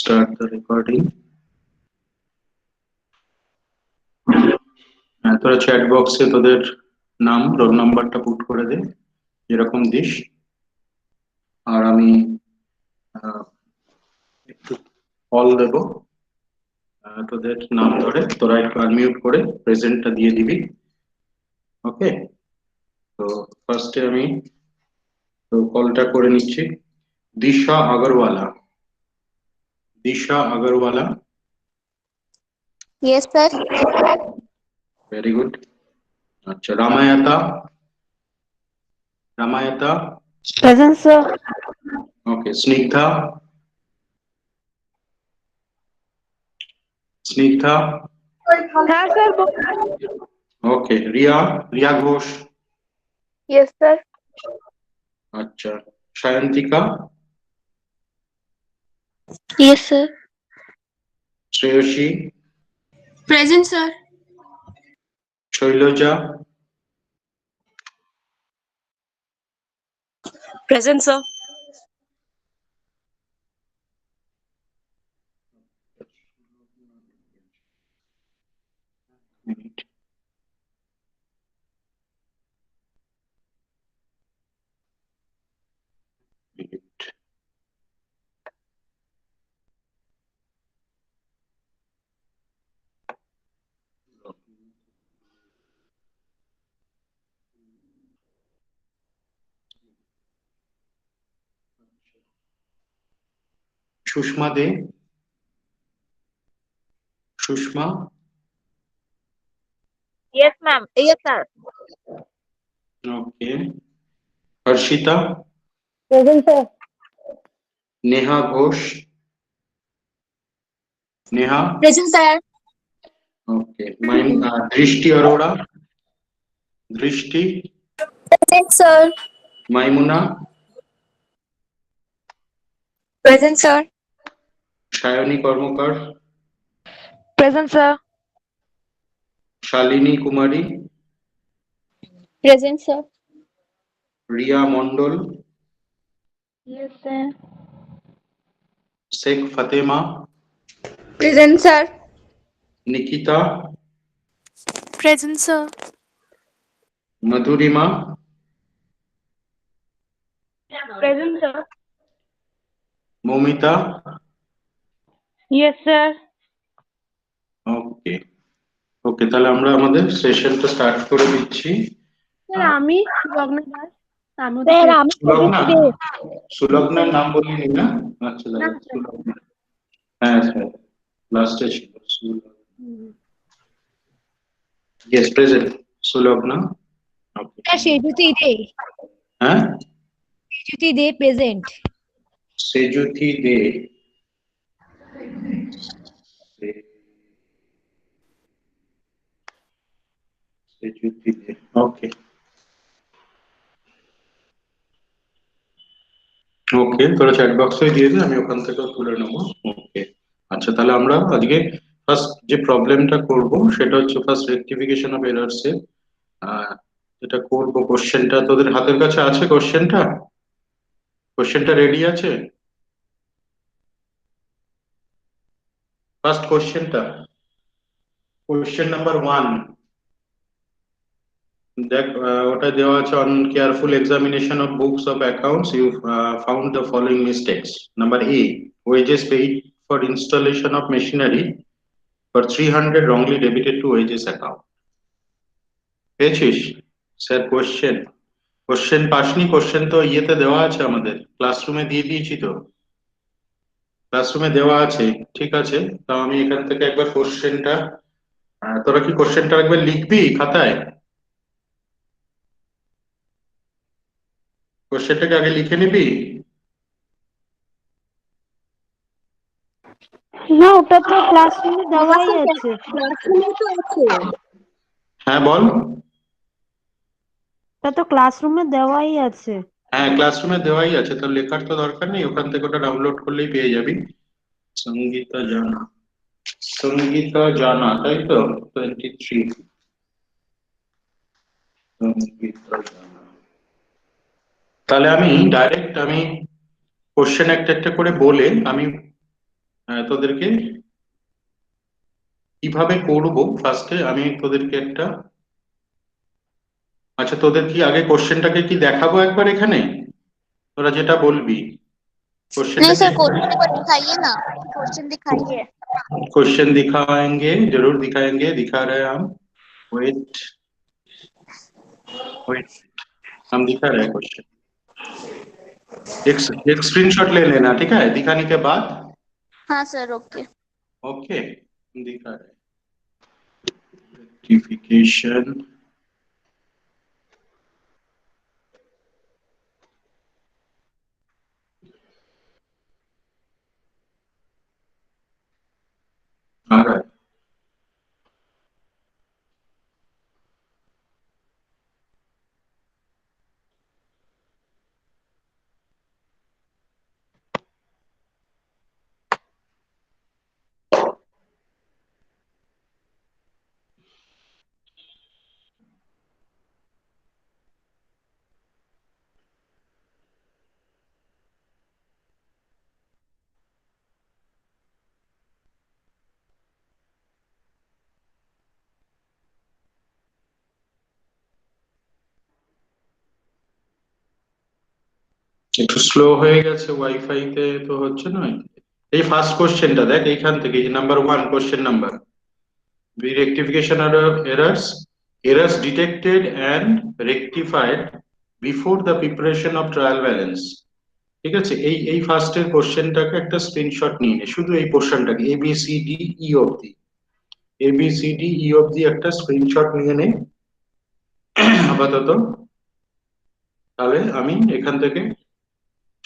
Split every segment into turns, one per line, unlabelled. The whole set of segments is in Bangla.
Start the recording. তোরা চ্যাট বক্সে তোদের নাম রোল নাম্বারটা পুট করে দে যেরকম দিস। আর আমি একটু কল দেব, তোদের নাম ধরে তোরা একটু আনমিউট করে প্রেজেন্টটা দিয়ে দিবি। ওকে, তো ফার্স্টে আমি তো কলটা করে নিচ্ছি। Disha Agarwala. Disha Agarwala.
Yes, sir.
Very good. আচ্ছা, রামায়তা। রামায়তা।
Present, sir.
ওকে, স্নিগ্ধা। স্নিগ্ধা।
हाँ sir.
ওকে, রিয়া। রিয়া ঘোষ।
Yes, sir.
আচ্ছা, Sayantika.
Yes, sir.
Shreyasi.
Present, sir.
Shailaja.
Present, sir.
Sushma দে। Sushma.
Yes, ma'am. Yes, sir.
ওকে, Harshitha.
Present, sir.
Neha Ghosh. Neha.
Present, sir.
ওকে, দৃষ্টি অরোরা। দৃষ্টি।
Present, sir.
মাইমুনা।
Present, sir.
সায়নী কর্মকার।
Present, sir.
শালিনী কুমারী।
Present, sir.
Riya Mondal.
Yes, sir.
Sheikh Fatema.
Present, sir.
Nikita.
Present, sir.
Madhurima.
Present, sir.
Moumita.
Yes, sir.
ওকে ওকে, তাহলে আমরা আমাদের সেশনটা স্টার্ট করে দিচ্ছি।
Sir, আমি সুলগ্না দাস। Sir, আমি
সুলগ্না।
প্রদীপ দে।
সুলগ্নার নাম বলিনি না? আচ্ছা
না,
দাদা,
sir.
সুলগ্না। হ্যাঁ স্যার, লাস্টে ছিল ইয়েস, প্রেজেন্ট সুলগ্না। ওকে।
Sir, সেজুতি দে।
হ্যাঁ,
সেজুতি দে প্রেজেন্ট।
সেজুথি দে। সেজুথি দে, ওকে ওকে, তোরা চ্যাট বক্সে দিয়ে দে, আমি ওখান থেকে তুলে নেবো। ওকে, আচ্ছা তাহলে আমরা আজকে ফার্স্ট যে প্রবলেমটা করব সেটা হচ্ছে ফার্স্ট রেকটিফিকেশন অফ এরর্স এর। যেটা করবো, কোশ্চেনটা তোদের হাতের কাছে আছে? কোশ্চেনটা রেডি আছে? ফার্স্ট কোশ্চেনটা, কোশ্চেন নাম্বার 1। দেখ, ওটা দেওয়া আছে, on careful examination of books of accounts you found the following mistakes. Number A, wages paid for installation of machinery for 300 wrongly debited to wages account। পেয়েছিস? স্যার কোশ্চেন পাসনি? কোশ্চেন তো ইয়েতে দেওয়া আছে, আমাদের ক্লাসরুমে দিয়ে দিয়েছি তো, ক্লাসরুমে দেওয়া আছে। ঠিক আছে, তাও আমি এখান থেকে একবার কোশ্চেনটা, তোরা কি কোশ্চেনটা একবার লিখবি খাতায়? কোশ্চেনটাকে আগে লিখে নিবি।
না, ওটা তো ক্লাসরুমে দেওয়াই আছে।
হ্যাঁ বল।
ওটা তো ক্লাসরুমে দেওয়াই আছে।
হ্যাঁ, ক্লাসরুমে দেওয়াই আছে, তো লেখার তো দরকার নেই, ওখান থেকে ওটা ডাউনলোড করলেই পেয়ে যাবি। সঙ্গীতা জানা। সঙ্গীতা জানা, তাই তো? 23। সঙ্গীতা জানা। তাহলে আমি ডাইরেক্ট কোশ্চেন একটা একটা করে বলে আমি তোদেরকে কিভাবে করব ফার্স্টে আমি তোদেরকে একটা, আচ্ছা তোদের কি আগে কোশ্চেনটাকে কি দেখাবো একবার এখানে, তোরা যেটা বলবি
नहीं
क्वेश्चन
सर, क्वेश्चन एक बार दिखाइए ना, क्वेश्चन दिखाइए।
क्वेश्चन दिखाएंगे, जरूर दिखाएंगे, दिखा रहे हैं हम। वेट वेट, हम दिखा रहे हैं क्वेश्चन। एक स्क्रीनशॉट ले लेना, ठीक है, दिखाने के बाद।
हाँ सर, ओके।
ओके, हम दिखा रहे हैं। रेक्टिफिकेशन, आ रहा है। একটু স্লো হয়ে গেছে ওয়াইফাই তে, তো হচ্ছে না। এই ফার্স্ট কোশ্চেনটা দেখ, এইখান থেকে number 1 question number, rectification of errors detected and rectified before the preparation of trial balance। ঠিক আছে, এই ফার্স্টের কোশ্চেনটাকে একটা স্ক্রিনশট নিয়ে নে, শুধু এই পোর্শনটাকে A B C D E অবধি, A B C D E অবধি একটা স্ক্রিনশট নিয়ে নে আপাতত। তাহলে আমি এখান থেকে,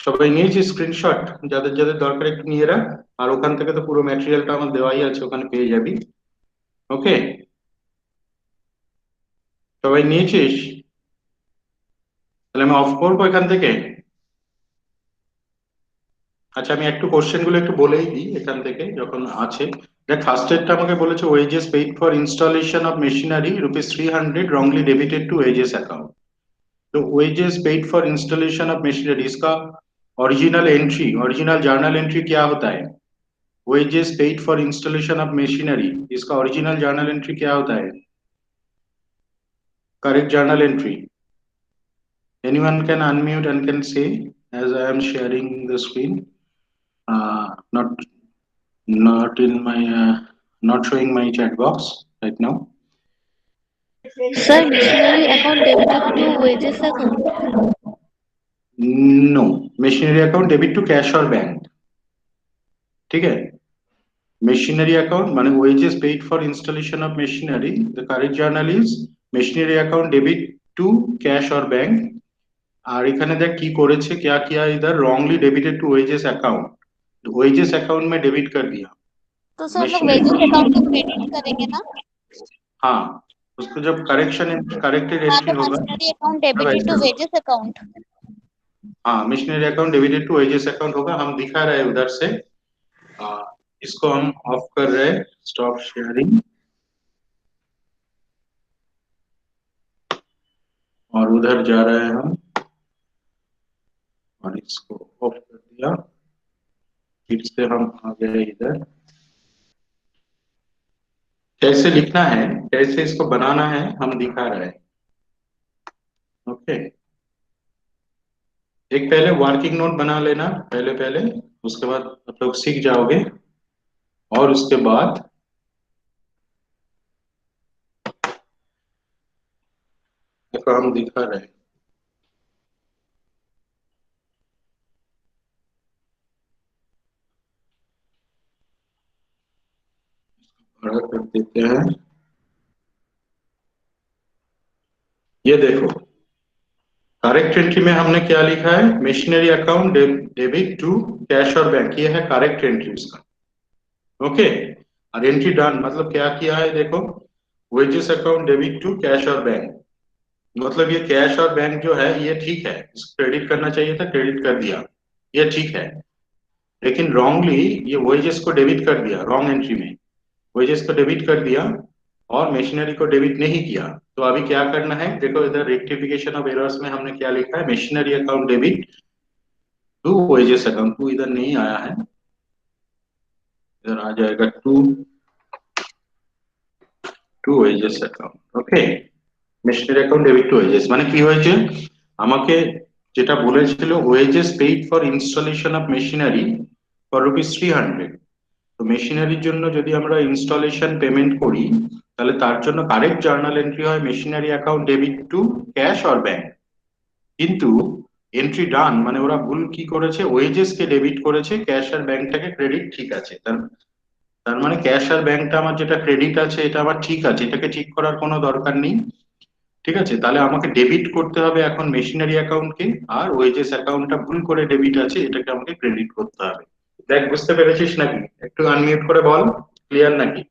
সবাই নিয়েছি স্ক্রিনশট? যাদের যাদের দরকার একটু নিয়ে রাখ, আর ওখান থেকে তো পুরো ম্যাটেরিয়ালটা আমার দেওয়াই আছে, ওখানে পেয়ে যাবি। ওকে, সবাই নিয়েছিস? তাহলে আমি অফ করবো এখান থেকে। আচ্ছা, আমি একটু কোশ্চেন গুলো একটু বলেই দিই এখান থেকে যখন আছে। দেখ, ফার্স্ট এরটা আমাকে বলেছে wages paid for installation of machinery ₹300 wrongly debited to wages account। तो wages paid for installation of machinery, इसका ओरिजिनल जर्नल एंट्री क्या होता है? wages paid for installation of machinery, इसका ओरिजिनल जर्नल एंट्री क्या होता है? Correct journal entry, anyone can unmute and can say as I am sharing the screen, not in my not showing my chat box right now.
Sir, machinery account debited to wages account.
No, machinery account debit to cash or bank, ठीक है। machinery account মানে wages paid for installation of machinery, the correct journal is machinery account debit to cash or bank। আর এখানে দেখ কি করেছে, क्या किया इधर, wrongly debited to wages account, wages account में डेबिट कर दिया।
तो सर हम लोग वेजेस अकाउंट को क्रेडिट करेंगे ना?
हाँ, उसको जब करेक्टेड
हाँ,
एंट्री
तो
होगा
मशीनरी अकाउंट
तब
डेबिटेड टू
ऐसे,
वेजेस अकाउंट।
हाँ, machinery account debited to wages account होगा। हम दिखा रहे हैं उधर से, इसको हम ऑफ कर रहे हैं, स्टॉप शेयरिंग, और उधर जा रहे हैं हम, और इसको ऑफ कर दिया। फिर से हम आ गए इधर, कैसे लिखना है, कैसे इसको बनाना है हम दिखा रहे हैं। ओके, एक पहले वर्किंग नोट बना लेना पहले पहले, उसके बाद आप लोग सीख जाओगे, और उसके बाद देखो हम दिखा रहे हैं। बड़ा कर देते हैं, ये देखो करेक्ट एंट्री में हमने क्या लिखा है, machinery account debit to cash और बैंक, ये है करेक्ट एंट्री उसका। ओके, और एंट्री डन मतलब क्या किया है, देखो wages account debit to cash और बैंक, मतलब ये कैश और बैंक जो है ये ठीक है, इसको क्रेडिट करना चाहिए था, क्रेडिट कर दिया, ये ठीक है। लेकिन रॉन्गली ये वेजेस को डेबिट कर दिया, रॉन्ग एंट्री में वेजेस को डेबिट कर दिया और मशीनरी को डेबिट नहीं किया। तो अभी क्या करना है, देखो इधर रेक्टिफिकेशन ऑफ एरर्स में हमने क्या लिखा है, machinery account debit to wages account, to इधर नहीं आया है, इधर आ जाएगा to wages account. Okay, machinery account debit to wages মানে কি হয়েছে, আমাকে যেটা বলেছিল wages paid for installation of machinery for ₹300। তো মেশিনারির জন্য যদি আমরা ইনস্টলেশন পেমেন্ট করি, তাহলে তার জন্য কারেক্ট জার্নাল এন্ট্রি হয় machinery account debit two cash or bank. কিন্তু এন্ট্রি ডান মানে ওরা ভুল কি করেছে, ওয়েজেস কে ডেবিট করেছে, ক্যাশ আর ব্যাংকটাকে ক্রেডিট ঠিক আছে। তার তার মানে ক্যাশ আর ব্যাংকটা আমার যেটা ক্রেডিট আছে এটা আমার ঠিক আছে, এটাকে ঠিক করার কোনো দরকার নেই। ঠিক আছে, তাহলে আমাকে ডেবিট করতে হবে এখন মেশিনারি অ্যাকাউন্টকে, আর ওয়েজেস অ্যাকাউন্টটা ভুল করে ডেবিট আছে, এটাকে আমাকে ক্রেডিট করতে হবে। দেখ বুঝতে পেরেছিস নাকি? একটু আনমিউট করে বল, ক্লিয়ার নাকি?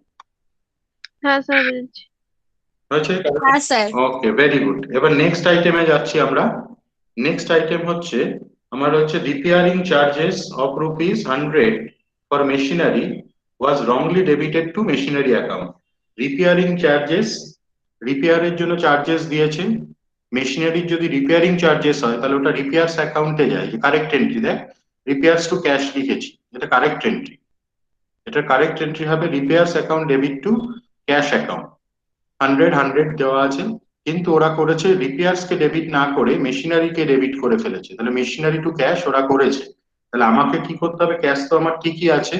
হ্যাঁ স্যার বুঝেছি।
হয়েছে?
हाँ सर
ওকে, ভেরি গুড। এবার নেক্সট আইটেমে যাচ্ছি আমরা। নেক্সট আইটেম হচ্ছে আমার হচ্ছে repairing charges of ₹100 for machinery was wrongly debited to machinery account. Repairing charges, রিপেয়ারের জন্য চার্জেস দিয়েছে, মেশিনারির যদি রিপেয়ারিং চার্জেস হয় তাহলে ওটা রিপেয়ার্স অ্যাকাউন্টে যায়, কারেক্ট এন্ট্রি। দেখ রিপেয়ার্স টু ক্যাশ লিখেছি, এটা কারেক্ট এন্ট্রি। এটা কারেক্ট এন্ট্রি হবে repairs account debit two cash account. 100 দেওয়া আছে, কিন্তু ওরা করেছে রিপেয়ার্স কে ডেবিট না করে মেশিনারি কে ডেবিট করে ফেলেছে। তাহলে মেশিনারি টু ক্যাশ ওরা করেছে, তাহলে আমাকে কি করতে হবে, ক্যাশ তো আমার ঠিকই আছে,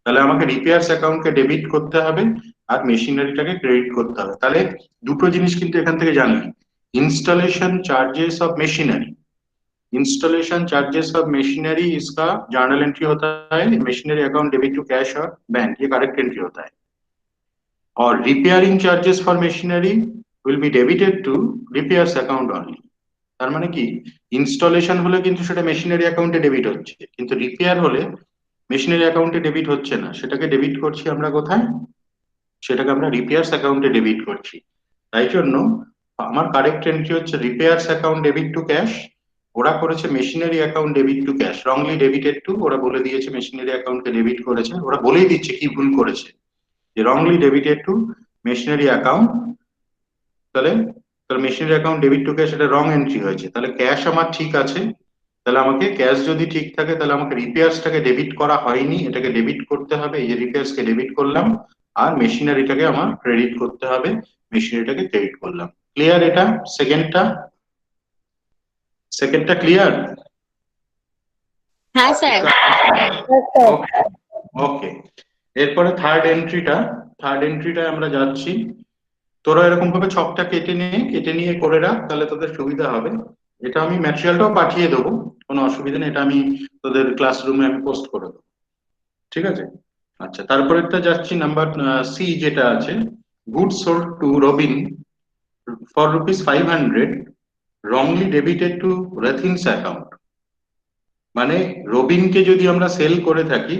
তাহলে আমাকে রিপেয়ার্স অ্যাকাউন্টকে ডেবিট করতে হবে আর মেশিনারিটাকে ক্রেডিট করতে হবে। তাহলে দুটো জিনিস কিন্তু এখান থেকে জানবি, installation charges of machinery, installation charges of machinery इसका जर्नल एंट्री होता है machinery account debit to cash और बैंक, ये करेक्ट एंट्री होता है। और repairing charges for machinery will be debited to repairs account only। তার মানে কি, ইনস্টলেশন হলে কিন্তু সেটা মেশিনারি অ্যাকাউন্টে ডেবিট হচ্ছে, কিন্তু রিপেয়ার হলে মেশিনারি অ্যাকাউন্টে ডেবিট হচ্ছে না, সেটাকে ডেবিট করছি আমরা কোথায়, সেটাকে আমরা রিপেয়ার্স অ্যাকাউন্টে ডেবিট করছি। তাই জন্য আমার কারেক্ট এন্ট্রি হচ্ছে repairs account debit two cash, ওরা করেছে machinery account debit two cash, wrongly debited two, ওরা বলে দিয়েছে মেশিনারি অ্যাকাউন্টকে ডেবিট করেছে, ওরা বলেই দিচ্ছে কি ভুল করেছে, যে wrongly debited to machinery account. তাহলে তাহলে machinery account debit two cash এটা রং এন্ট্রি হয়েছে, তাহলে ক্যাশ আমার ঠিক আছে, তাহলে আমাকে ক্যাশ যদি ঠিক থাকে তাহলে আমাকে রিপেয়ার্সটাকে ডেবিট করা হয়নি, এটাকে ডেবিট করতে হবে, এই যে রিপেয়ার্সকে ডেবিট করলাম, আর মেশিনারিটাকে আমার ক্রেডিট করতে হবে, মেশিনারিটাকে ক্রেডিট করলাম। ক্লিয়ার এটা? সেকেন্ডটা, সেকেন্ডটা ক্লিয়ার?
हाँ सर
ওকে, এরপরে থার্ড এন্ট্রিটা আমরা যাচ্ছি। তোরা এরকম ভাবে ছকটা কেটে নিয়ে করে রাখ, তাহলে তোদের সুবিধা হবে। এটা আমি ম্যাটেরিয়ালটাও পাঠিয়ে দেবো, কোনো অসুবিধা নেই, এটা আমি তোদের ক্লাসরুমে আমি পোস্ট করে দেবো। ঠিক আছে? আচ্ছা, তারপরেরটা যাচ্ছি নাম্বার সি, যেটা আছে good sold to Robin for ₹500 wrongly debited to Rathin's account. মানে রবিনকে যদি আমরা সেল করে থাকি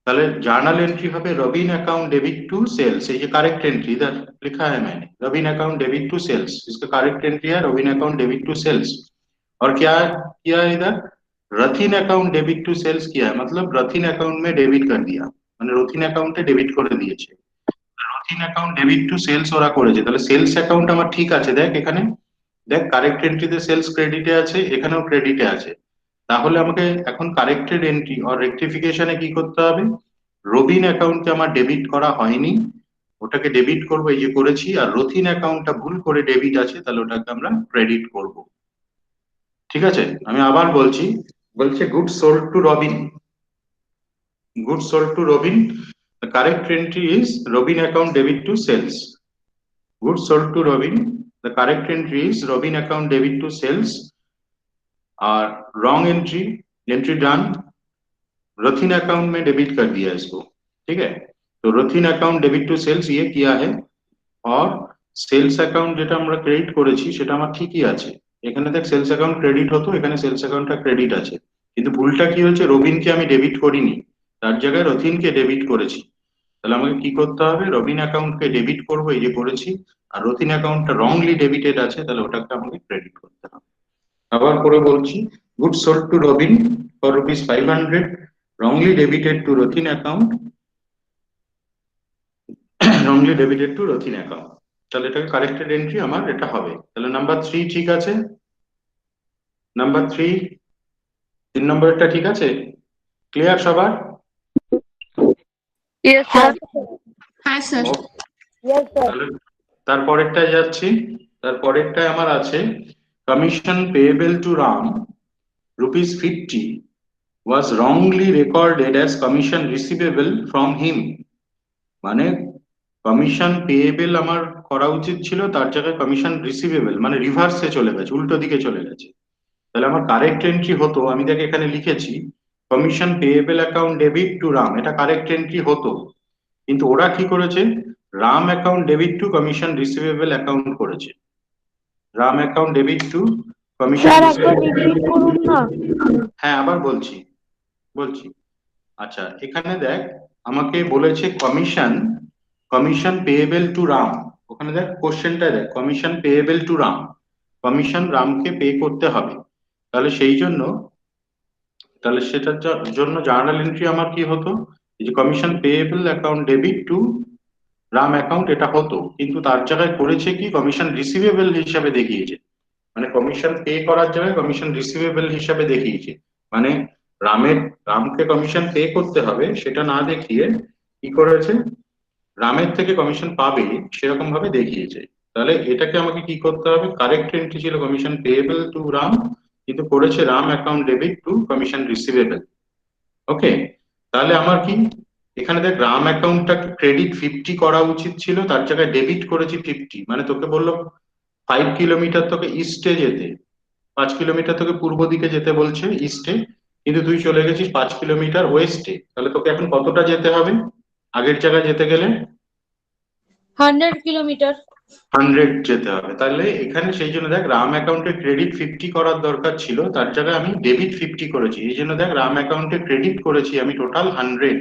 তাহলে জাर्नल एंट्री হবে Robin account debit to sales, ये करेक्ट एंट्री इधर लिखा है मैंने, Robin account debit to sales, इसका करेक्ट एंट्री है Robin account debit to sales. और क्या किया है इधर, Rathin account debit to sales किया है, मतलब रथिन अकाउंट में डेबिट कर दिया, মানে রথিন অ্যাকাউন্টে ডেবিট করে দিয়েছে। Rathin account debit to sales ওরা করেছে, তাহলে সেলস অ্যাকাউন্ট আমার ঠিক আছে। দেখ এখানে, দেখ কারেক্ট এন্ট্রিতে সেলস ক্রেডিটে আছে, এখানেও ক্রেডিটে আছে, তাহলে আমাকে এখন কারেক্টেড এন্ট্রি আর রেকটিফিকেশনে কি করতে হবে, রবিন অ্যাকাউন্টকে আমার ডেবিট করা হয়নি, ওটাকে ডেবিট করবো, এই যে করেছি, আর রথিন অ্যাকাউন্টটা ভুল করে ডেবিট আছে, তাহলে ওটাকে আমরা ক্রেডিট করব। ঠিক আছে, আমি আবার বলছি, বলছে good sold to Robin, good sold to Robin, the correct entry is robin account debit to sales, good sold to robin, the correct entry is robin account debit to sales, और wrong entry done, Rathin account में डेबिट कर दिया इसको। ठीक है, तो Rathin account debit to sales ये किया है, और সেলস অ্যাকাউন্ট যেটা আমরা ক্রেডিট করেছি সেটা আমার ঠিকই আছে, এখানে দেখ সেলস অ্যাকাউন্ট ক্রেডিট হতো, এখানে সেলস অ্যাকাউন্টটা ক্রেডিট আছে, কিন্তু ভুলটা কি হয়েছে, রবিনকে আমি ডেবিট করিনি, তার জায়গায় রথিনকে ডেবিট করেছি। তাহলে আমাকে কি করতে হবে, রবিন অ্যাকাউন্টকে ডেবিট করবো, এই যে করেছি, আর রথিন অ্যাকাউন্টটা রংলি ডেবিটেড আছে, তাহলে ওটাকে আমাকে ক্রেডিট করতে হবে। আবার করে বলছি, good sold to Robin for ₹500 wrongly debited to Rathin account, wrongly debited to Rathin account, তাহলে এটাকে কারেক্টেড এন্ট্রি আমার এটা হবে। তাহলে নাম্বার 3 ঠিক আছে, নাম্বার 3 নম্বরটা ঠিক আছে, ক্লিয়ার সবার?
Yes, sir.
হ্যাঁ স্যার।
তারপরেরটায় যাচ্ছি। তারপরেরটায় আমার আছে commission payable to Ram ₹50 was wrongly recorded as commission receivable from him। মানে কমিশন পেয়েবল আমার করা উচিত ছিল, তার জায়গায় কমিশন রিসিভেবল মানে রিভার্সে চলে গেছে, উল্টো দিকে চলে গেছে। তাহলে আমার কারেক্ট এন্ট্রি হতো, আমি তাকে এখানে লিখেছি commission payable account debit to Ram, এটা কারেক্ট এন্ট্রি হতো। কিন্তু ওরা কি করেছে, Ram account debit to commission receivable account করেছে। Ram account debit to commission
sir একবার রিপিট করুন না।
হ্যাঁ আবার বলছি বলছি। আচ্ছা এখানে দেখ, আমাকে বলেছে commission commission payable to Ram, ওখানে দেখ কোশ্চেনটা দেখ, commission payable to Ram, commission রামকে পে করতে হবে। তাহলে সেই জন্য, তাহলে সেটার জন্য জার্নাল এন্ট্রি আমার কি হতো, এই যে commission payable account debit to Ram account, এটা হতো। কিন্তু তার জায়গায় করেছে কি, কমিশন রিসিভেবল হিসাবে দেখিয়েছে। মানে কমিশন পে করার জায়গায় কমিশন রিসিভেবল হিসাবে দেখিয়েছে। মানে রামকে কমিশন পে করতে হবে সেটা না দেখিয়ে কি করেছে, রামের থেকে কমিশন পাবে সেরকম ভাবে দেখিয়েছে। তাহলে এটাকে আমাকে কি করতে হবে, কারেক্ট এন্ট্রি ছিল কমিশন পেয়েবল টু রাম, কিন্তু করেছে Ram account debit to commission receivable. Okay, তাহলে আমার কি, এখানে দেখ রাম অ্যাকাউন্টটা ক্রেডিট 50 করা উচিত ছিল, তার জায়গায় ডেবিট করেছি 50। মানে তোকে বললো 5 কিলোমিটার তোকে ইস্টে যেতে, 5 কিলোমিটার তোকে পূর্ব দিকে যেতে বলছে ইস্টে, কিন্তু তুই চলে গেছিস 5 কিলোমিটার ওয়েস্টে। তাহলে তোকে এখন কতটা যেতে হবে আগের জায়গায় যেতে গেলে?
100 কিলোমিটার।
100 যেতে হবে। তাহলে এখানে সেই জন্য দেখ রাম অ্যাকাউন্টে ক্রেডিট 50 করার দরকার ছিল, তার জায়গায় আমি ডেবিট 50 করেছি। এই জন্য দেখ রাম অ্যাকাউন্টে ক্রেডিট করেছি আমি টোটাল 100,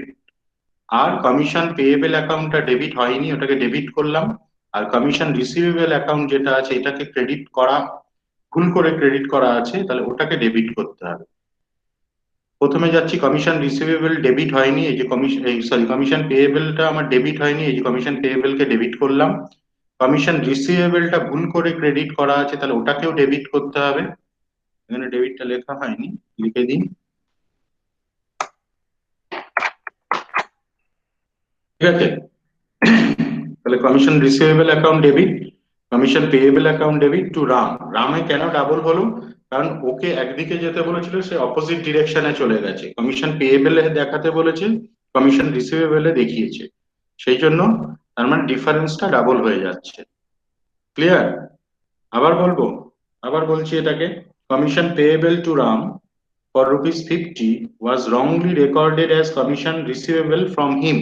আর কমিশন পেয়েবল অ্যাকাউন্টটা ডেবিট হয়নি, ওটাকে ডেবিট করলাম। আর কমিশন রিসিভেবল অ্যাকাউন্ট যেটা আছে এটাকে ক্রেডিট করা, ভুল করে ক্রেডিট করা আছে, তাহলে ওটাকে ডেবিট করতে হবে। প্রথমে যাচ্ছি কমিশন রিসিভেবল ডেবিট হয়নি, এই যে কমিশন পেয়েবলটা আমার ডেবিট হয়নি, এই যে কমিশন পেয়েবলকে ডেবিট করলাম। কমিশন রিসিভেবলটা ভুল করে ক্রেডিট করা আছে, তাহলে ওটাকেও ডেবিট করতে হবে। এখানে ডেবিটটা লেখা হয়নি, লিখে দিন। ঠিক আছে, তাহলে commission receivable account debit, commission payable account debit to Ram. রামে কেন ডাবল হলো, কারণ ওকে একদিকে যেতে বলেছিল, সে অপোজিট ডিরেকশনে চলে গেছে। কমিশন পেয়েবলে দেখাতে বলেছে, কমিশন রিসিভেবলে দেখিয়েছে, সেই জন্য তার মানে ডিফারেন্সটা ডাবল হয়ে যাচ্ছে। ক্লিয়ার? আবার বলবো, আবার বলছি এটাকে, commission payable to Ram for ₹50 was wrongly recorded as commission receivable from him।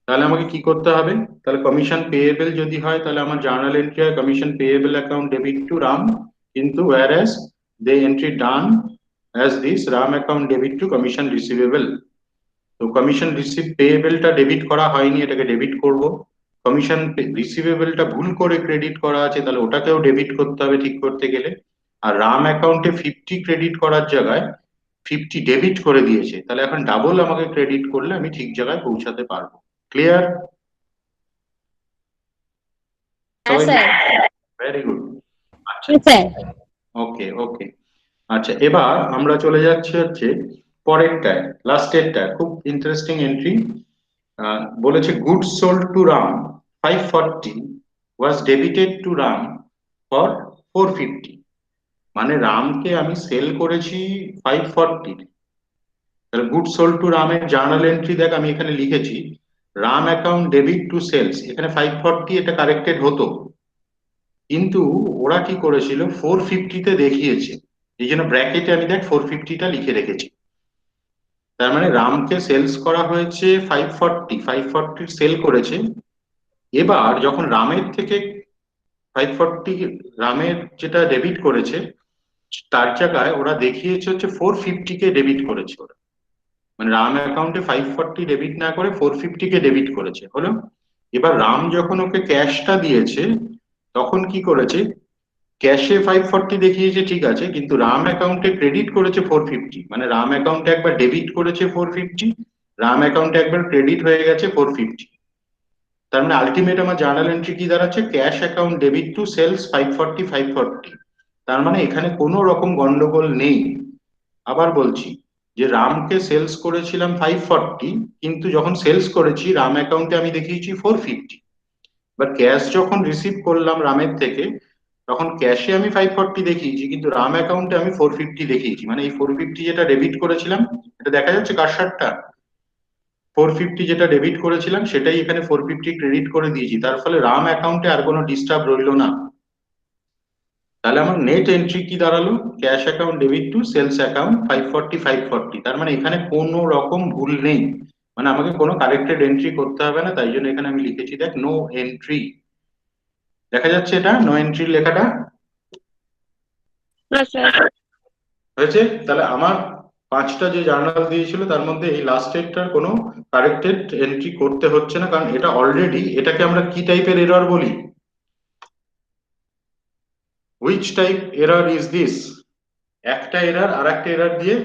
তাহলে আমাকে কি করতে হবে, তাহলে কমিশন পেয়েবল যদি হয় তাহলে আমার জার্নাল এন্ট্রি হয় commission payable account debit to Ram, কিন্তু whereas the entry done as this Ram account debit to commission receivable. তো কমিশন পেয়েবলটা ডেবিট করা হয়নি, এটাকে ডেবিট করব। কমিশন রিসিভেবলটা ভুল করে ক্রেডিট করা আছে, তাহলে ওটাকেও ডেবিট করতে হবে ঠিক করতে গেলে। আর রাম অ্যাকাউন্টে 50 ক্রেডিট করার জায়গায় 50 ডেবিট করে দিয়েছে, তাহলে এখন ডাবল আমাকে ক্রেডিট করলে আমি ঠিক জায়গায় পৌঁছাতে পারবো। ক্লিয়ার?
হ্যাঁ স্যার।
Very good. আচ্ছা
স্যার
ওকে ওকে। আচ্ছা এবার আমরা চলে যাচ্ছি হচ্ছে পরেরটায়, লাস্টেরটা, খুব ইন্টারেস্টিং এন্ট্রি। বলেছে goods sold to Ram 540 was debited to Ram for 450। মানে রামকে আমি সেল করেছি 540, তাহলে গুডস সোল্ড টু রামের জার্নাল এন্ট্রি দেখ, আমি এখানে লিখেছি Ram account debit to sales, এখানে 540 এটা কারেক্টেড হতো, কিন্তু ওরা কি করেছিল 450 তে দেখিয়েছে, এই জন্য ব্র্যাকেটে আমি দেখ 450টা লিখে রেখেছি। তার মানে রামকে সেলস করা হয়েছে 540 সেল করেছে। এবার যখন রামের থেকে 540 রামের যেটা ডেবিট করেছে, তার জায়গায় ওরা দেখিয়েছে হচ্ছে 450 কে ডেবিট করেছে ওরা। মানে রাম অ্যাকাউন্টে 540 ডেবিট না করে 450 কে ডেবিট করেছে, হলো। এবার রাম যখন ওকে ক্যাশটা দিয়েছে তখন কি করেছে, ক্যাশে 540 দেখিয়েছে ঠিক আছে, কিন্তু রাম অ্যাকাউন্টে ক্রেডিট করেছে 450। মানে রাম অ্যাকাউন্টে একবার ডেবিট করেছে 450, রাম অ্যাকাউন্টে একবার ক্রেডিট হয়ে গেছে 450। তার মানে আলটিমেট আমার জার্নাল এন্ট্রি কি দাঁড়াচ্ছে, cash account debit to sales 540। তার মানে এখানে কোনো রকম গন্ডগোল নেই। আবার বলছি, যে রামকে সেলস করেছিলাম 540, কিন্তু যখন সেলস করেছি রাম অ্যাকাউন্টে আমি দেখিয়েছি 450। এবার ক্যাশ যখন রিসিভ করলাম রামের থেকে, তখন ক্যাশে আমি 540 দেখিয়েছি, কিন্তু রাম অ্যাকাউন্টে আমি 450 দেখিয়েছি। মানে এই 450 যেটা ডেবিট করেছিলাম, এটা দেখা যাচ্ছে কারসারটা, 450 যেটা ডেবিট করেছিলাম সেটাই এখানে 450 ক্রেডিট করে দিয়েছি। তার ফলে রাম অ্যাকাউন্টে আর কোনো ডিস্টার্ব রইলো না। তাহলে আমার নেট এন্ট্রি কি দাঁড়ালো? Cash account debit to sales account 540 540। তার মানে এখানে কোনো রকম ভুল নেই, মানে আমাকে কোনো কারেক্টেড এন্ট্রি করতে হবে না। তাই জন্য এখানে আমি লিখেছি দেখ নো এন্ট্রি। দেখা যাচ্ছে এটা নো এন্ট্রি লেখাটা
না স্যার।
হয়েছে। তাহলে আমার পাঁচটা যে জার্নাল দিয়েছিল তার মধ্যে এই লাস্টেরটার কোনো কারেক্টেড এন্ট্রি করতে হচ্ছে না, কারণ এটা অলরেডি, এটাকে আমরা কি টাইপের এরর বলি? Which type error is this? একটা এরর আর একটা এরর দিয়ে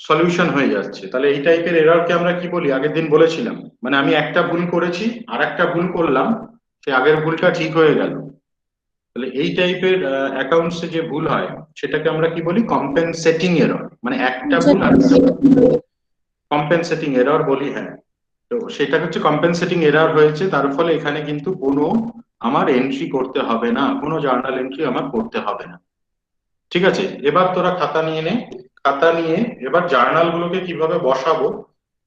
সলিউশন হয়ে যাচ্ছে। তাহলে এই টাইপের এররকে আমরা কি বলি? আগের দিন বলেছিলাম, মানে আমি একটা ভুল করেছি আর একটা ভুল করলাম, সে আগের ভুলটা ঠিক হয়ে গেল। তাহলে এই টাইপের অ্যাকাউন্টসে যে ভুল হয় সেটাকে আমরা কি বলি? Compensating error. মানে একটা ভুল আর কম্পেনসেটিং এরর বলি, হ্যাঁ। তো সেটা হচ্ছে কম্পেনসেটিং এরর হয়েছে, তার ফলে এখানে কিন্তু কোনো আমার এন্ট্রি করতে হবে না, কোনো জার্নাল এন্ট্রি আমার করতে হবে না। ঠিক আছে, এবার তোরা খাতা নিয়ে নে। খাতা নিয়ে এবার জার্নাল গুলোকে কিভাবে বসাবো,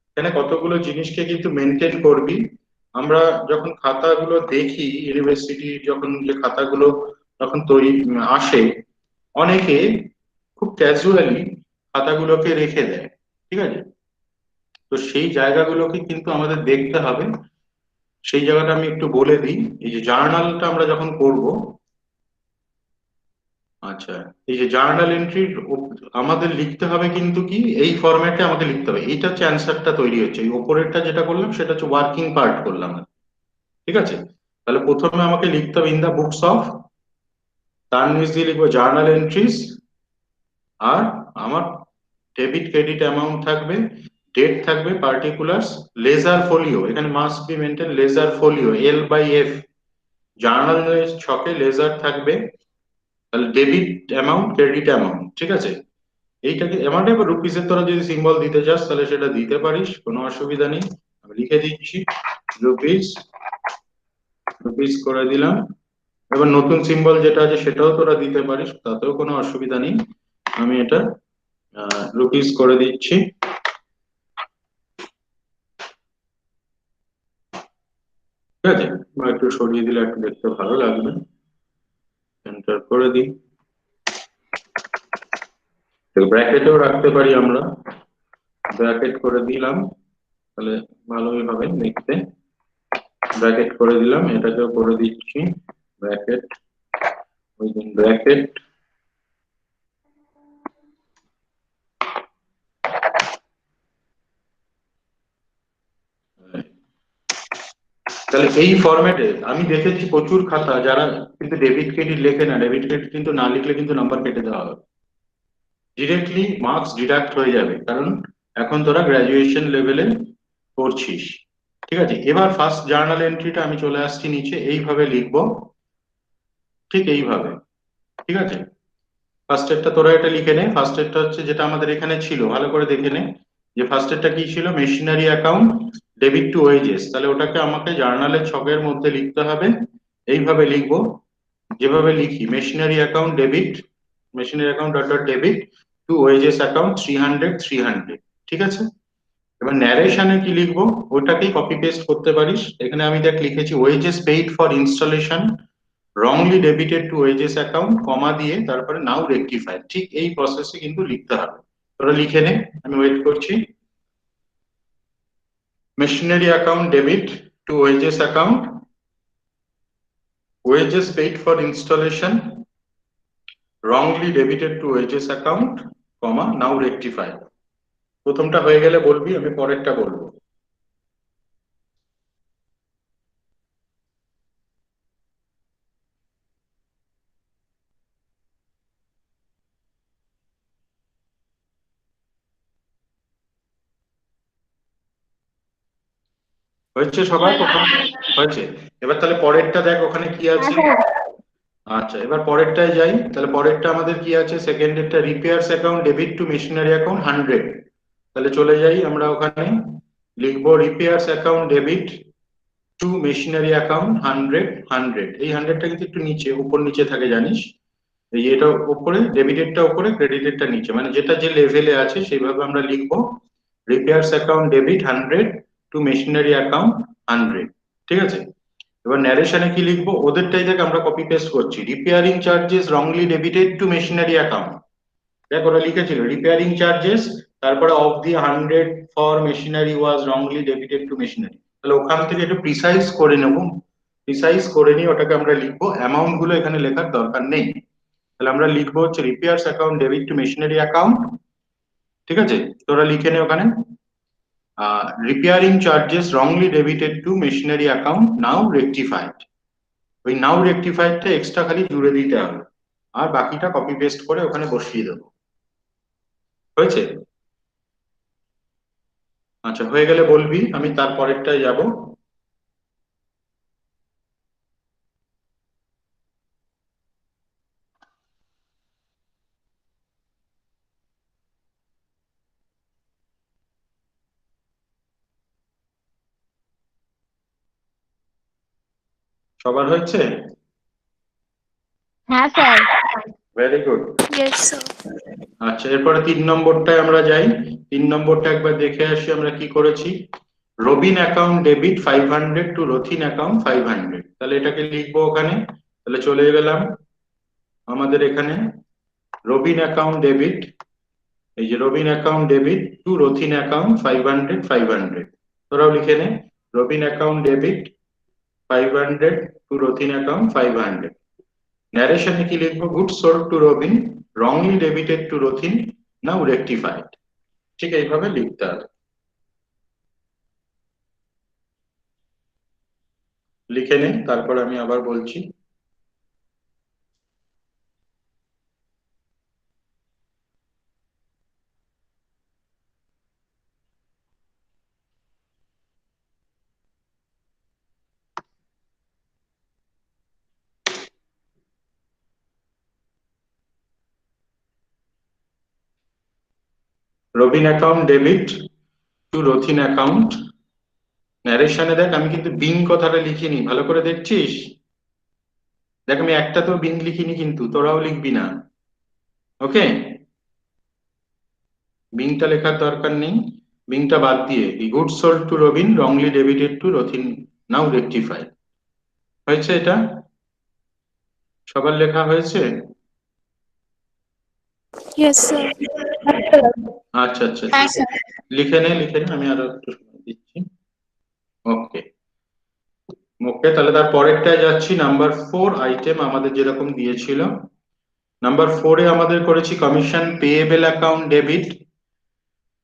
এখানে কতগুলো জিনিসকে কিন্তু মেনটেন করবি। আমরা যখন খাতাগুলো দেখি ইউনিভার্সিটি, যখন যে খাতাগুলো যখন তৈরি আসে, অনেকে খুব ক্যাজুয়ালি খাতাগুলোকে রেখে দেয়। ঠিক আছে, তো সেই জায়গাগুলোকে কিন্তু আমাদের দেখতে হবে। সেই জায়গাটা আমি একটু বলে দিই। এই যে জার্নালটা আমরা যখন করব, আচ্ছা, এই যে জার্নাল এন্ট্রির আমাদের লিখতে হবে কিন্তু কি এই ফরম্যাটে আমাকে লিখতে হবে। এইটা হচ্ছে অ্যান্সারটা তৈরি হচ্ছে, এই উপরেরটা যেটা করলাম সেটা হচ্ছে ওয়ার্কিং পার্ট করলাম। ঠিক আছে, তাহলে প্রথমে আমাকে লিখতে হবে ইন দা বুকস অফ, তার নিচ দিয়ে লিখবো জার্নাল এন্ট্রিজ, আর আমার ডেবিট ক্রেডিট অ্যামাউন্ট থাকবে, ডেট থাকবে, পার্টিকুলার্স, লেজার ফোলিও, এখানে must be maintain ledger folio L/F, জার্নালের ছকে লেজার থাকবে। তাহলে ডেবিট অ্যামাউন্ট, ক্রেডিট অ্যামাউন্ট, ঠিক আছে। এইটাকে এমাউন্ট, এবার রুপিসের তোরা যদি সিম্বল দিতে চাস তাহলে সেটা দিতে পারিস, কোনো অসুবিধা নেই। আমি লিখে দিচ্ছি রুপিস, রুপিস করে দিলাম। এবার নতুন সিম্বল যেটা আছে সেটাও তোরা দিতে পারিস, তাতেও কোনো অসুবিধা নেই। আমি এটা রুপিস করে দিচ্ছি। ঠিক আছে, বা একটু সরিয়ে দিলে একটু দেখতে ভালো লাগবে। এন্টার করে দিই। ব্র্যাকেটেও রাখতে পারি আমরা, ব্র্যাকেট করে দিলাম, তাহলে ভালোই হবে দেখতে। ব্র্যাকেট করে দিলাম, এটাকেও করে দিচ্ছি ব্র্যাকেট, উইদিন ব্র্যাকেট। তাহলে এই ফরম্যাটে আমি দেখেছি প্রচুর খাতা যারা কিন্তু ডেবিট ক্রেডিট লেখে না, ডেবিট ক্রেডিট কিন্তু না লিখলে কিন্তু নাম্বার কেটে দেওয়া হবে, ডিরেক্টলি মার্কস ডিডাক্ট হয়ে যাবে, কারণ এখন তোরা গ্রাজুয়েশন লেভেলে পড়ছিস। ঠিক আছে, এবার ফার্স্ট জার্নাল এন্ট্রিটা আমি চলে আসছি নিচে, এইভাবে লিখবো, ঠিক এইভাবে। ঠিক আছে, ফার্স্ট এডটা তোরা এটা লিখে নে। ফার্স্ট এডটা হচ্ছে যেটা আমাদের এখানে ছিল, ভালো করে দেখে নে যে ফার্স্ট এডটা কি ছিল, machinery account debit to wages. তাহলে ওটাকে আমাকে জার্নালের ছকের মধ্যে লিখতে হবে, এইভাবে লিখবো যেভাবে লিখি, machinery account debit, machinery account dot dot debit to wages account 300 ঠিক আছে। এবার ন্যারেশনে কি লিখবো, ওটাকেই কপি পেস্ট করতে পারিস। এখানে আমি দেখ লিখেছি wages paid for installation wrongly debited to wages account, comma দিয়ে তারপরে নাও রেকটিফাই। ঠিক এই প্রসেসে কিন্তু লিখতে হবে, তোরা লিখে নে, আমি ওয়েট করছি। Machinery account debit to wages account, wages paid for installation wrongly debited to wages account, comma now rectify. প্রথমটা হয়ে গেলে বলবি, আমি পরেরটা বলবো। হয়েছে সবার? প্রথম হয়েছে। এবার তাহলে পরেরটা দেখ ওখানে কি আছে। আচ্ছা, এবার পরেরটায় যাই। তাহলে পরেরটা আমাদের কি আছে? সেকেন্ডেরটা repairs account debit to machinery account 100। তাহলে চলে যাই আমরা ওখানে, লিখবো repairs account debit to machinery account 100। এই 100টা কিন্তু একটু নিচে, উপর নিচে থাকে জানিস। এই এটা উপরে, ডেবিটেডটা উপরে, ক্রেডিটেডটা নিচে, মানে যেটা যে লেভেলে আছে সেইভাবে আমরা লিখবো। Repairs account debit 100 to machinery account 100। ঠিক আছে, এবার ন্যারেশনে কি লিখবো? ওদেরটাই দেখ আমরা কপি পেস্ট করছি। Repairing charges wrongly debited to machinery account. দেখ ওরা লিখেছিল রিপেয়ারিং চার্জেস, তারপরে of the 100 for machinery was wrongly debited to machinery. তাহলে ওখান থেকে একটু প্রিসাইজ করে নেব, প্রিসাইজ করে নিয়ে ওটাকে আমরা লিখবো। অ্যামাউন্ট গুলো এখানে লেখার দরকার নেই। তাহলে আমরা লিখবো হচ্ছে repairs account debit to machinery account. ঠিক আছে, তোরা লিখে নে ওখানে repairing charges wrongly debited to machinery account now rectified. ওই নাও রেকটিফাইডটা এক্সট্রা খালি জুড়ে দিতে হবে, আর বাকিটা কপি পেস্ট করে ওখানে বসিয়ে দেবো। হয়েছে? আচ্ছা, হয়ে গেলে বলবি, আমি তারপরেরটায় যাব। সবার হয়েছে?
হ্যাঁ sir.
Very good.
Yes, sir.
আচ্ছা, এরপরে 3 নম্বরটায় আমরা যাই। 3 নম্বরটা একবার দেখে আসি আমরা কি করেছি। Robin account debit 500 to Rathin account 500। তাহলে এটাকে লিখবো ওখানে। তাহলে চলে গেলাম আমাদের এখানে, রবিন অ্যাকাউন্ট ডেবিট, এই যে Robin account debit to Rathin account 500 500। তোরাও লিখে নে Robin account debit 500 to Rathin account 500। ন্যারেশনে কি লিখবো? Good sold to Robin wrongly debited to Rathin now rectified. ঠিক এইভাবে লিখতে হবে। লিখে নে, তারপর আমি আবার বলছি। Robin account debit to Rathin account. ন্যারেশনে দেখ আমি কিন্তু বিং কথাটা লিখিনি, ভালো করে দেখছিস? দেখ আমি একটা তো বিং লিখিনি, কিন্তু তোরাও লিখবি না। ওকে, বিংটা লেখার দরকার নেই, বিংটা বাদ দিয়ে good sold to Robin wrongly debited to Rathin now rectified. হয়েছে? এটা সবার লেখা হয়েছে?
Yes, sir.
আচ্ছা আচ্ছা,
হ্যাঁ স্যার।
লিখে নে লিখে নে, আমি আরো একটু সময় দিচ্ছি। ওকে ওকে, তাহলে তার পরেরটায় যাচ্ছি। নাম্বার 4 আইটেম আমাদের যেরকম দিয়েছিল, নাম্বার 4 এ আমাদের করেছি commission payable account debit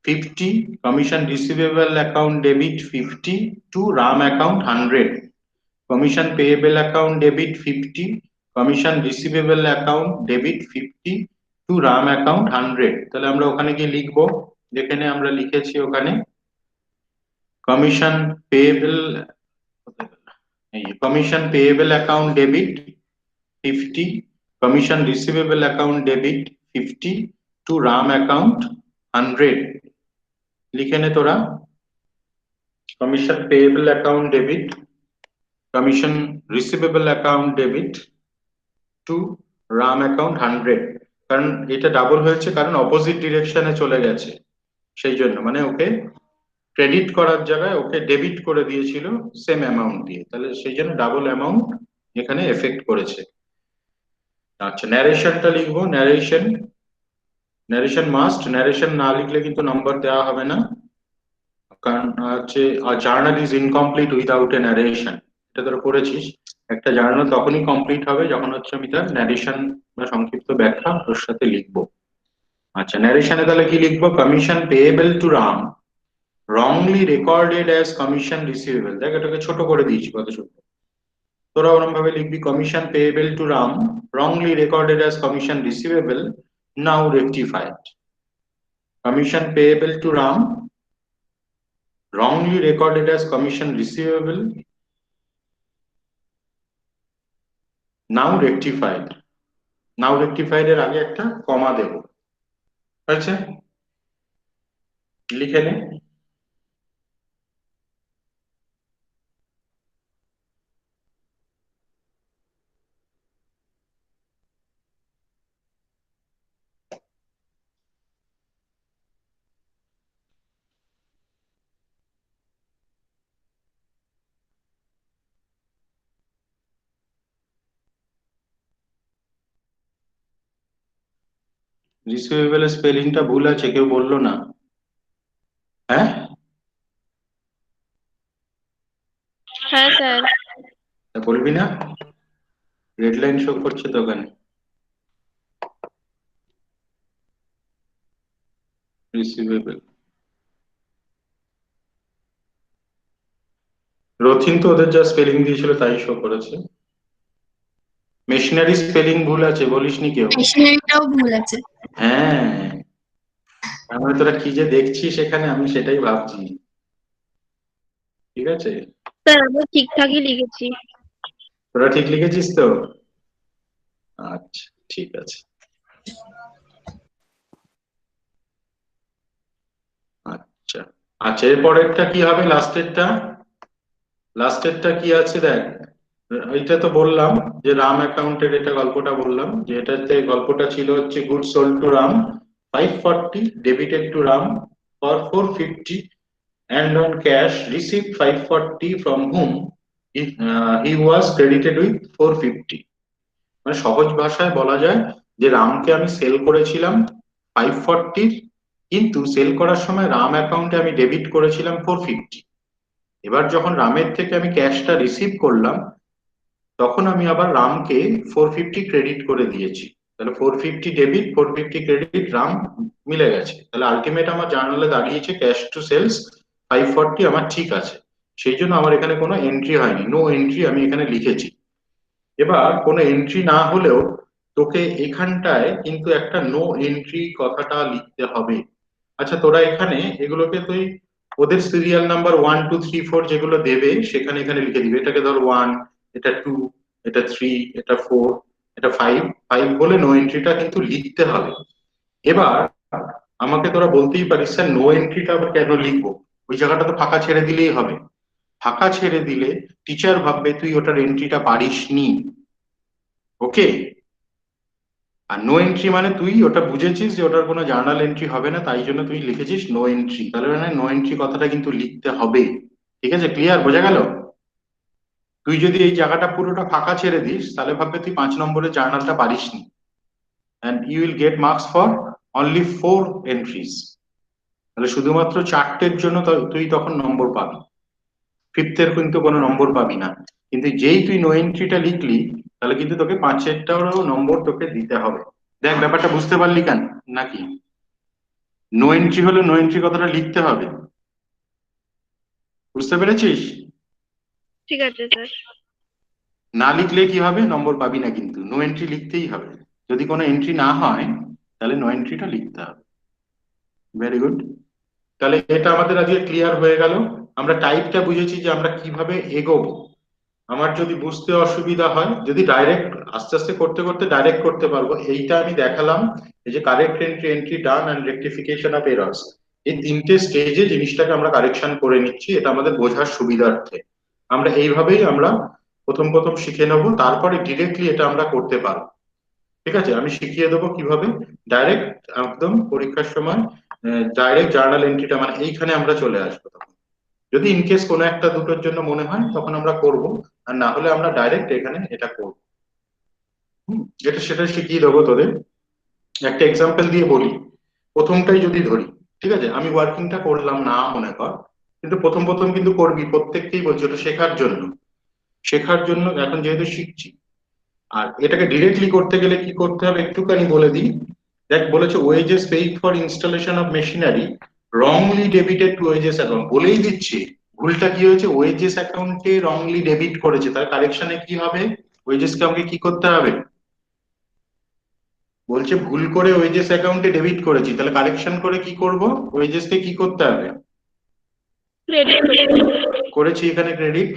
50, commission receivable account debit 50 to Ram account 100। Commission payable account debit 50, commission receivable account debit 50 to Ram account 100। তাহলে আমরা ওখানে গিয়ে লিখবো, যেখানে আমরা লিখেছি ওখানে কমিশন পেয়েবল, এই commission payable account debit 50, commission receivable account debit 50 to Ram account 100। লিখে নে তোরা commission payable account debit, commission receivable account debit to Ram account 100। কারণ এটা ডাবল হয়েছে, কারণ অপোজিট ডিরেকশনে চলে গেছে, সেই জন্য মানে ওকে ক্রেডিট করার জায়গায় ওকে ডেবিট করে দিয়েছিল সেম অ্যামাউন্ট দিয়ে, তাহলে সেই জন্য ডাবল অ্যামাউন্ট এখানে এফেক্ট করেছে। আচ্ছা, ন্যারেশনটা লিখবো। ন্যারেশন, ন্যারেশন মাস্ট, ন্যারেশন না লিখলে কিন্তু নম্বর দেওয়া হবে না। কারণ হচ্ছে journal is incomplete without a narration. এটা তোরা পড়েছিস, একটা জার্নাল তখনই কমপ্লিট হবে যখন হচ্ছে আমি তার ন্যারেশন বা সংক্ষিপ্ত ব্যাখ্যা ওর সাথে লিখবো। আচ্ছা, ন্যারেশনে তাহলে কি লিখবো? Commission payable to Ram wrongly recorded as commission receivable। দেখ এটাকে ছোট করে দিয়েছি কত ছোট। তোরা ওরকম ভাবে লিখবি commission payable to Ram wrongly recorded as commission receivable now rectified। Commission payable to Ram wrongly recorded as commission receivable now rectified, now rectified এর আগে একটা কমা দেব, আচ্ছা লিখে নে। রিসিভেবল স্পেলিংটা ভুল আছে, কেউ বললো না? হ্যাঁ
হ্যাঁ স্যার।
তা বলবি না? রেড লাইন শো করছে তো ওখানে, রিসিভেবল। রথিন তো ওদের যা স্পেলিং দিয়েছিল তাই শো করেছে। মেশিনারি স্পেলিং ভুল আছে, বলিসনি কেউ?
মেশিনারিটাও ভুল আছে।
হ্যাঁ, আমরা তোরা কি যে দেখছিস এখানে, আমি সেটাই ভাবছি। ঠিক আছে,
স্যার আমি ঠিকঠাকই লিখেছি।
তোরা ঠিক লিখেছিস তো? আচ্ছা ঠিক আছে। আচ্ছা আচ্ছা, এরপরেরটা কি হবে? লাস্টেরটা, লাস্টেরটা কি আছে দেখ। এইটা তো বললাম যে রাম অ্যাকাউন্টের, এটা গল্পটা বললাম যে এটাতে গল্পটা ছিল হচ্ছে good sold to Ram 540, debited to Ram for 450, and on cash received 540 from whom he was credited with 450। মানে সহজ ভাষায় বলা যায় যে রামকে আমি সেল করেছিলাম 540, কিন্তু সেল করার সময় রাম অ্যাকাউন্টে আমি ডেবিট করেছিলাম 450। এবার যখন রামের থেকে আমি ক্যাশটা রিসিভ করলাম, তখন আমি আবার রামকে 450 ক্রেডিট করে দিয়েছি। তাহলে 450 ডেবিট 450 ক্রেডিট, রাম মিলে গেছে। তাহলে আলটিমেট আমার জার্নালে দাঁড়িয়েছে ক্যাশ টু সেলস 540, আমার ঠিক আছে। সেই জন্য আমার এখানে কোনো এন্ট্রি হয়নি, নো এন্ট্রি আমি এখানে লিখেছি। এবার কোনো এন্ট্রি না হলেও তোকে এখানটায় কিন্তু একটা নো এন্ট্রি কথাটা লিখতে হবে। আচ্ছা তোরা এখানে এগুলোকে তুই ওদের সিরিয়াল নাম্বার 1 2 3 4 যেগুলো দেবে সেখানে এখানে লিখে দিবে। এটাকে ধর 1, এটা 2, এটা 3, এটা 4, এটা 5, 5 বলে নো এন্ট্রিটা কিন্তু লিখতে হবে। এবার আমাকে তোরা বলতেই পারিস স্যার নো এন্ট্রিটা আবার কেন লিখবো? ওই জায়গাটা তো ফাঁকা ছেড়ে দিলেই হবে। ফাঁকা ছেড়ে দিলে টিচার ভাববে তুই ওটার এন্ট্রিটা পারিস নি। ওকে, আর নো এন্ট্রি মানে তুই ওটা বুঝেছিস যে ওটার কোনো জার্নাল এন্ট্রি হবে না, তাই জন্য তুই লিখেছিস নো এন্ট্রি। তাহলে মানে নো এন্ট্রি কথাটা কিন্তু লিখতে হবে। ঠিক আছে, ক্লিয়ার, বোঝা গেল? তুই যদি এই জায়গাটা পুরোটা ফাঁকা ছেড়ে দিস তাহলে ভাববে তুই 5 নম্বরের জার্নালটা পারিসনি, and you will get marks for only 4 entries। তাহলে শুধুমাত্র 4টের জন্য তুই তখন নম্বর পাবি, 5th-এর কিন্তু কোনো নম্বর পাবি না। কিন্তু যেই তুই নো এন্ট্রিটা লিখলি তাহলে কিন্তু তোকে 5-এরটারও নম্বর তোকে দিতে হবে। দেখ ব্যাপারটা বুঝতে পারলি কেন নাকি? নো এন্ট্রি হলে নো এন্ট্রি কথাটা লিখতে হবে, বুঝতে পেরেছিস?
ঠিক আছে স্যার।
না লিখলে কি হবে, নম্বর পাবি না। কিন্তু নো এন্ট্রি লিখতেই হবে, যদি কোনো এন্ট্রি না হয় তাহলে নো এন্ট্রিটা লিখতে হবে। ভেরি গুড, তাহলে এটা আমাদের আজকে ক্লিয়ার হয়ে গেল। আমরা টাইপটা বুঝেছি যে আমরা কিভাবে এগোবো। আমার যদি বুঝতে অসুবিধা হয়, যদি ডাইরেক্ট আস্তে আস্তে করতে করতে ডাইরেক্ট করতে পারবো, এইটা আমি দেখালাম। এই যে correct entry, entry done and rectification of errors, এই 3টে স্টেজে জিনিসটাকে আমরা কারেকশন করে নিচ্ছি, এটা আমাদের বোঝার সুবিধার্থে। আমরা এইভাবেই আমরা প্রথম প্রথম শিখে নেবো, তারপরে ডিরেক্টলি এটা আমরা করতে পারবো। ঠিক আছে, আমি শিখিয়ে দেবো কিভাবে ডাইরেক্ট একদম পরীক্ষার সময় ডাইরেক্ট জার্নাল এন্ট্রিটা মানে এইখানে আমরা চলে আসবো। তখন যদি ইনকেস কোনো একটা দুটোর জন্য মনে হয় তখন আমরা করব, আর না হলে আমরা ডাইরেক্ট এখানে এটা করব। এটা সেটা শিখিয়ে দেবো তোদের। একটা এক্সাম্পল দিয়ে বলি, প্রথমটাই যদি ধরি, ঠিক আছে, আমি ওয়ার্কিংটা করলাম না মনে কর, কিন্তু প্রথম প্রথম কিন্তু করবি, প্রত্যেককেই বলছি ওটা শেখার জন্য। শেখার জন্য এখন যেহেতু শিখছি, আর এটাকে ডিরেক্টলি করতে গেলে কি করতে হবে একটুখানি বলে দিই। দেখ বলেছে wages paid for installation of machinery wrongly debited to wages account, বলেই দিচ্ছি ভুলটা কি হয়েছে, ওয়েজেস অ্যাকাউন্টে রংলি ডেবিট করেছে, তার কারেকশনে কি হবে, ওয়েজেসকে আমাকে কি করতে হবে, বলছে ভুল করে ওয়েজেস অ্যাকাউন্টে ডেবিট করেছি, তাহলে কারেকশন করে কি করব, ওয়েজেসকে কি করতে হবে,
ক্রেডিট
করেছি এখানে ক্রেডিট।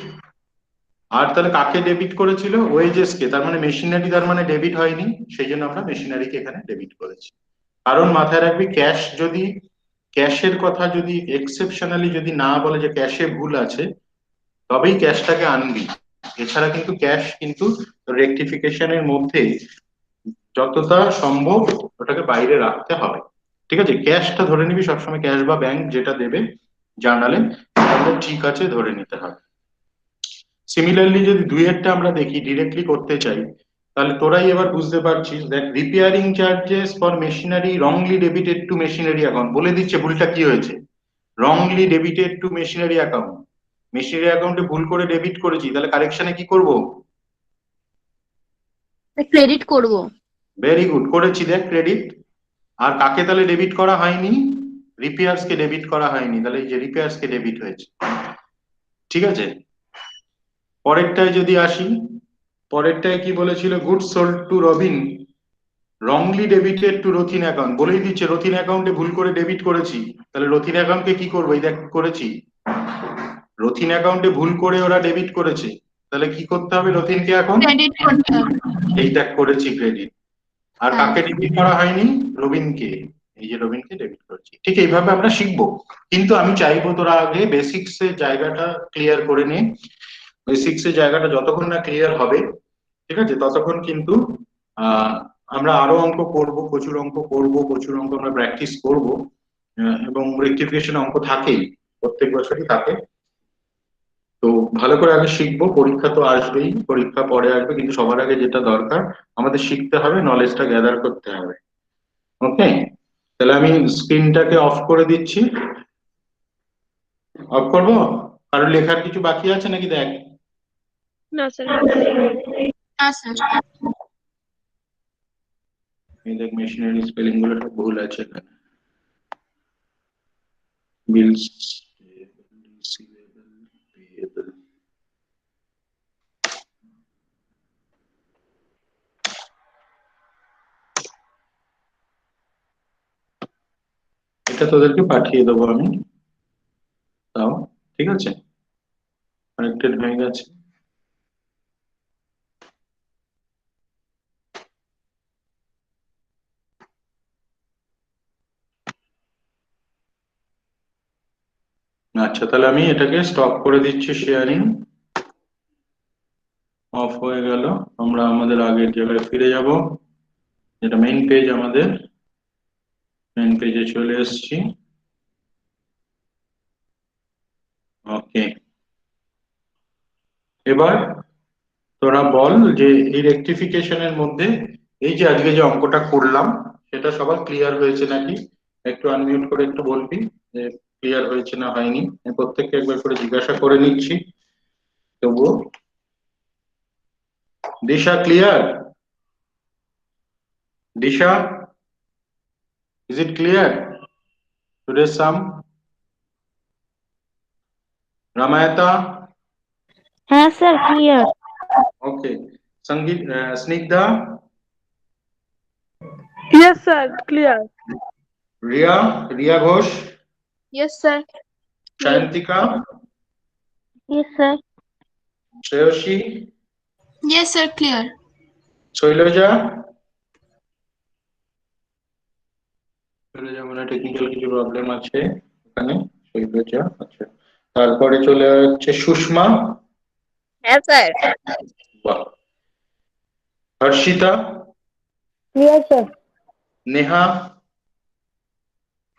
আর তাহলে কাকে ডেবিট করেছিল? ওয়েজেস কে, তার মানে মেশিনারি, তার মানে ডেবিট হয়নি, সেই জন্য আমরা মেশিনারিকে এখানে ডেবিট করেছি। কারণ মাথায় রাখবি, ক্যাশ যদি, ক্যাশের কথা যদি এক্সেপশনালি যদি না বলে যে ক্যাশে ভুল আছে, তবেই ক্যাশটাকে আনবি। এছাড়া কিন্তু ক্যাশ কিন্তু রেকটিফিকেশনের মধ্যে যতটা সম্ভব ওটাকে বাইরে রাখতে হবে। ঠিক আছে, ক্যাশটা ধরে নিবি সবসময়, ক্যাশ বা ব্যাংক যেটা দেবে জার্নালে তাহলে ঠিক আছে ধরে নিতে হবে। সিমিলারলি যদি দুইয়েরটা আমরা দেখি, ডিরেক্টলি করতে চাই, তাহলে তোরাই এবার বুঝতে পারছিস। দেখ, repairing charges for machinery wrongly debited to machinery account, বলে দিচ্ছে ভুলটা কি হয়েছে। Wrongly debited to machinery account, machinery অ্যাকাউন্টে ভুল করে ডেবিট করেছি, তাহলে কারেকশনে কি করব?
ক্রেডিট করব।
ভেরি গুড, করেছি, দেখ ক্রেডিট। আর কাকে তাহলে ডেবিট করা হয়নি? রিপেয়ার্স কে ডেবিট করা হয়নি, তাহলে এই যে রিপেয়ার্স কে ডেবিট হয়েছে। ঠিক আছে, পরেরটায় যদি আসি, পরেরটায় কি বলেছিল? Goods sold to Robin wrongly debited to Rathin account, বলেই দিচ্ছে রথিন অ্যাকাউন্টে ভুল করে ডেবিট করেছি, তাহলে রথিন অ্যাকাউন্টকে কি করবো? এই দেখ করেছি, রথিন অ্যাকাউন্টে ভুল করে ওরা ডেবিট করেছে, তাহলে কি করতে হবে রথিনকে এখন?
ক্রেডিট করতে হবে।
এই দেখ করেছি ক্রেডিট। আর
হ্যাঁ।
কাকে ডেবিট করা হয়নি? রবিনকে, এই যে রবিনকে ডেবিট করেছি। ঠিক এইভাবে আমরা শিখবো, কিন্তু আমি চাইবো তোরা আগে বেসিক্স এর জায়গাটা ক্লিয়ার করে নে। বেসিক্স এর জায়গাটা যতক্ষণ না ক্লিয়ার হবে, ঠিক আছে, ততক্ষণ কিন্তু আহ আমরা আরো অঙ্ক করব, প্রচুর অঙ্ক করব, প্রচুর অঙ্ক আমরা প্র্যাকটিস করব। এবং রেক্টিফিকেশন অঙ্ক থাকেই, প্রত্যেক বছরই থাকে। তো ভালো করে আগে শিখবো, পরীক্ষা তো আসবেই, পরীক্ষা পরে আসবে, কিন্তু সবার আগে যেটা দরকার আমাদের শিখতে হবে, নলেজটা গ্যাদার করতে হবে। ওকে, তাহলে আমি স্ক্রিনটাকে অফ করে দিচ্ছি। অফ করবো? কারণ লেখার কিছু বাকি আছে নাকি? দেখ,
না স্যার।
হ্যাঁ স্যার।
এই দেখ মেশিনারি স্পেলিং গুলো সব ভুল আছে এখানে। বিলস, এটা তোদেরকে পাঠিয়ে দেবো আমি, তাও ঠিক আছে, কানেক্টেড হয়ে গেছে। আচ্ছা, তাহলে আমি এটাকে স্টপ করে দিচ্ছি, শেয়ারিং অফ হয়ে গেল। আমরা আমাদের আগের জায়গায় ফিরে যাব, যেটা মেইন পেজ। আমাদের মেইন পেজে চলে এসেছি। ওকে, এবার তোরা বল যে এই রেকটিফিকেশনের মধ্যে এই যে আজকে যে অঙ্কটা করলাম সেটা সবার ক্লিয়ার হয়েছে নাকি? একটু আনমিউট করে একটু বলবি যে ক্লিয়ার হয়েছে না হয়নি। আমি প্রত্যেককে একবার করে জিজ্ঞাসা করে নিচ্ছি তবুও। Disha clear? Disha, is it clear today's sum? Ramayata?
হ্যাঁ স্যার, clear.
Okay. Sangeet, Snigdha?
Yes sir, clear.
Riya Ghosh?
Yes sir.
Shayantika?
Yes sir.
Shreyoshi?
Yes sir, clear.
Shailaja? Shailaja মানে টেকনিক্যাল কিছু প্রবলেম আছে ওখানে। শৈলজা, আচ্ছা। তারপরে চলে যাচ্ছে সুষমা।
হ্যাঁ স্যার।
বাহ। হর্ষিতা?
Clear sir.
নেহা?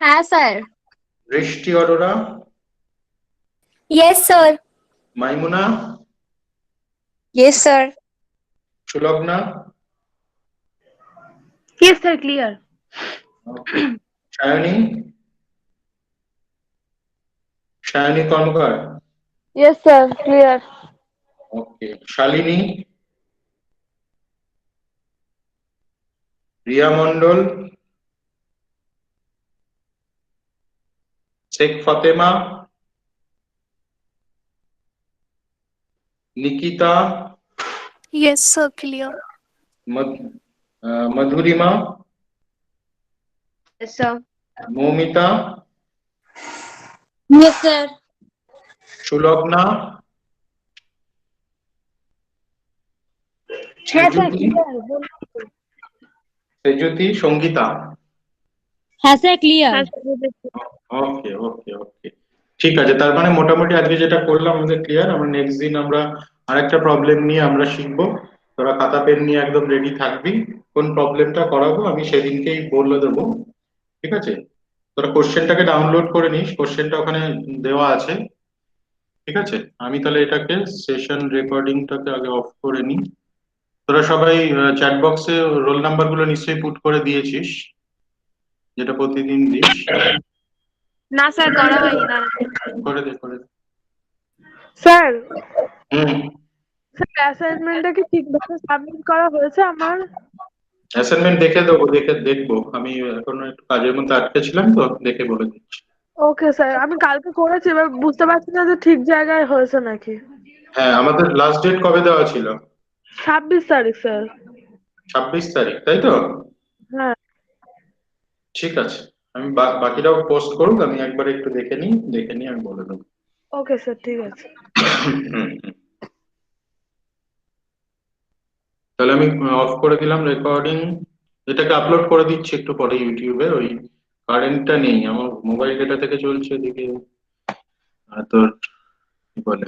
হ্যাঁ sir.
Brishti Arora?
Yes sir.
Maimuna?
Yes sir.
Sulagna?
Yes sir, clear.
Okay. Sayani? Sayani Karmakar?
Yes sir, clear.
Okay. Shalini? Riya Mondal? Sheikh Fatema? Nikita?
Yes sir, clear.
Madhurima?
Yes sir.
Moumita?
Yes sir.
Sulagna?
হ্যাঁ স্যার
সেজুতি,
ক্লিয়ার বলুন।
সেজুতি, সঙ্গীতা।
হ্যাঁ স্যার ক্লিয়ার।
হ্যাঁ স্যার বুঝেছি।
ওকে ওকে ওকে, ঠিক আছে। তার মানে মোটামুটি আজকে যেটা করলাম আমাদের ক্লিয়ার। আমরা নেক্সট দিন আমরা আরেকটা প্রবলেম নিয়ে আমরা শিখবো। তোরা খাতা পেন নিয়ে একদম রেডি থাকবি। কোন প্রবলেমটা করাবো আমি সেদিনকেই বলে দেবো, ঠিক আছে? তোরা কোশ্চেনটাকে ডাউনলোড করে নিস, কোশ্চেনটা ওখানে দেওয়া আছে, ঠিক আছে? আমি তাহলে এটাকে সেশন রেকর্ডিংটাকে আগে অফ করে নিই। তোরা সবাই চ্যাট বক্সে রোল নাম্বার গুলো নিশ্চয়ই পুট করে দিয়েছিস, যেটা প্রতিদিন দিস।
না স্যার করা হয়নি, না না।
করে দে করে দে।
স্যার
হুম।
স্যার অ্যাসাইনমেন্টটা কি ঠিকভাবে সাবমিট করা হয়েছে আমার?
অ্যাসাইনমেন্ট দেখে দেবো, দেখবো। আমি এখন একটু কাজের মধ্যে আটকে ছিলাম, তো দেখে বলে দিচ্ছি।
ওকে স্যার, আমি কালকে করেছি, এবার বুঝতে পারছি না যে ঠিক জায়গায় হয়েছে নাকি।
হ্যাঁ, আমাদের লাস্ট ডেট কবে দেওয়া ছিল?
26 তারিখ স্যার।
26 তারিখ, তাই তো?
হ্যাঁ।
ঠিক আছে, আমি বাকিরাও পোস্ট করুক, আমি একবার একটু দেখে নিই আমি বলে দেবো।
ওকে স্যার ঠিক আছে।
হুম, হুম। তাহলে আমি অফ করে দিলাম রেকর্ডিং। এটাকে আপলোড করে দিচ্ছি একটু পরে ইউটিউবে। ওই কারেন্টটা নেই আমার মোবাইল, ডেটা থেকে চলছে এদিকে। তোর কি বলে